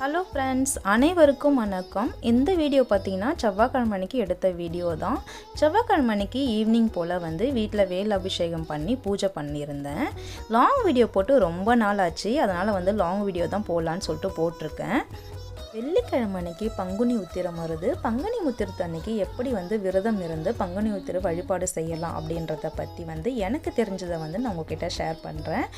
Hello friends, அனைவருக்கும் வணக்கம். இந்த வீடியோ பார்த்தீங்கன்னா செவ்வாய்க்கிழமை அன்னைக்கு எடுத்த வீடியோ தான். செவ்வாய்க்கிழமை அன்னைக்கு ஈவினிங் போல் வீட்டில் வேல் அபிஷேகம் பண்ணி பூஜை பண்ணியிருந்தேன். லாங் வீடியோ போட்டு ரொம்ப நாள் ஆச்சு, அதனால் லாங் வீடியோ தான் போடலான்னு சொல்லிட்டு போட்டிருக்கேன். வெள்ளிக்கிழமை அன்னைக்கு பங்குனி உத்திரம் வருது. பங்குனி உத்திரத்து அன்னைக்கு எப்படி விரதம் இருந்து பங்குனி உத்திர வழிபாடு செய்யலாம் அப்படின்றத பற்றி எனக்கு தெரிஞ்சதை நான் உங்ககிட்ட ஷேர் பண்ணுறேன்.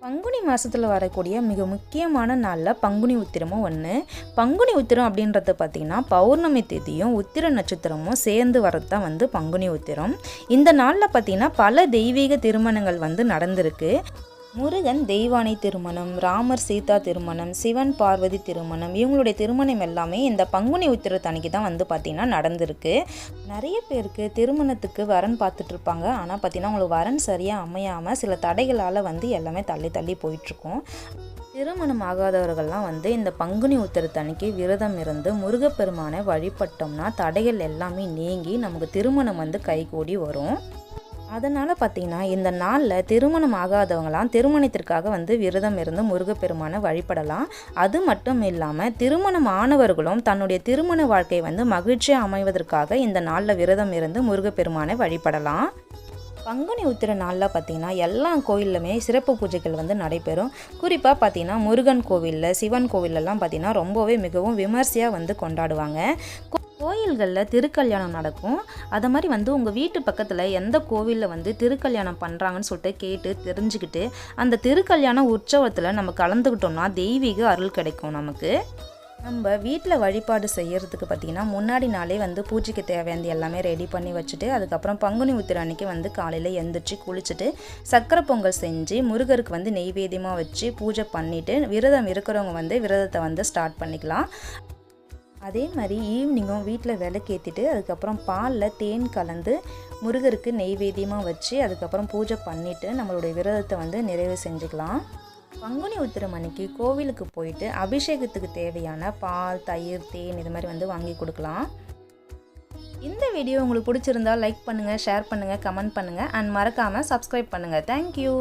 பங்குனி மாதத்தில் வரக்கூடிய மிக முக்கியமான நாளில் பங்குனி உத்திரமும் ஒன்று. பங்குனி உத்திரம் அப்படின்றது பார்த்திங்கன்னா பௌர்ணமி தேதியும் உத்திர நட்சத்திரமும் சேர்ந்து வரது தான் பங்குனி உத்திரம். இந்த நாளில் பார்த்திங்கன்னா பல தெய்வீக திருமணங்கள் நடந்திருக்கு. முருகன் தெய்வானை திருமணம், ராமர் சீதா திருமணம், சிவன் பார்வதி திருமணம், இவங்களுடைய திருமணம் எல்லாமே இந்த பங்குனி உத்திரத்தன்னைக்கு தான் பார்த்திங்கன்னா நடந்திருக்கு. நிறைய பேருக்கு திருமணத்துக்கு வரன் பார்த்துட்ருப்பாங்க. ஆனால் பார்த்திங்கன்னா உங்களுக்கு வரன் சரியாக அமையாமல் சில தடைகளால் எல்லாமே தள்ளி போயிட்டுருக்கோம். திருமணம் ஆகாதவர்கள்லாம் இந்த பங்குனி உத்திரத்தன்னைக்கு விரதம் இருந்து முருகப்பெருமானை வழிபட்டோம்னா தடைகள் எல்லாமே நீங்கி நமக்கு திருமணம் கைகூடி வரும். அதனால் பார்த்திங்கன்னா இந்த நாளில் திருமணம் ஆகாதவங்களாம் திருமணத்திற்காக விரதம் இருந்து முருகப்பெருமானை வழிபடலாம். அது மட்டும் இல்லாமல் திருமணம் ஆனவர்களும் தன்னுடைய திருமண வாழ்க்கை மகிழ்ச்சியாக அமைவதற்காக இந்த நாளில் விரதம் இருந்து முருகப்பெருமானை வழிபடலாம். பங்குனி உத்திர நாளில் பார்த்திங்கன்னா எல்லா கோயிலுமே சிறப்பு பூஜைகள் நடைபெறும். குறிப்பாக பார்த்திங்கன்னா முருகன் கோவிலில், சிவன் கோவிலெல்லாம் பார்த்திங்கன்னா ரொம்பவே மிகவும் விமர்சையாக கொண்டாடுவாங்க. கோயில்களில் திருக்கல்யாணம் நடக்கும். அதை மாதிரி உங்கள் வீட்டு பக்கத்தில் எந்த கோவிலில் திருக்கல்யாணம் பண்ணுறாங்கன்னு சொல்லிட்டு கேட்டு தெரிஞ்சுக்கிட்டு அந்த திருக்கல்யாண உற்சவத்தில் நம்ம கலந்துக்கிட்டோம்னா தெய்வீக அருள் கிடைக்கும். நமக்கு நம்ம வீட்டில் வழிபாடு செய்கிறதுக்கு பார்த்திங்கன்னா முன்னாடி நாளே பூஜைக்கு தேவையானது எல்லாமே ரெடி பண்ணி வச்சுட்டு அதுக்கப்புறம் பங்குனி உத்திர அன்னைக்கு காலையில் எழுந்திரிச்சு குளிச்சுட்டு சக்கரை பொங்கல் செஞ்சு முருகருக்கு நெய்வேத்தியமாக வச்சு பூஜை பண்ணிவிட்டு விரதம் இருக்கிறவங்க விரதத்தை ஸ்டார்ட் பண்ணிக்கலாம். அதே மாதிரி ஈவினிங்கும் வீட்டில் விளக்கேற்றிட்டு அதுக்கப்புறம் பாலில் தேன் கலந்து முருகருக்கு நெய்வேத்தியமாக வச்சு அதுக்கப்புறம் பூஜை பண்ணிவிட்டு நம்மளுடைய விரதத்தை நிறைவு செஞ்சுக்கலாம். பங்குனி உத்திரம் அன்னைக்கு கோவிலுக்கு போயிட்டு அபிஷேகத்துக்கு தேவையான பால், தயிர், தேன் இது மாதிரி வாங்கி கொடுக்கலாம். இந்த வீடியோ உங்களுக்கு பிடிச்சிருந்தால் லைக் பண்ணுங்கள், ஷேர் பண்ணுங்கள், கமெண்ட் பண்ணுங்கள் அண்ட் மறக்காமல் சப்ஸ்கிரைப் பண்ணுங்கள். தேங்க்யூ.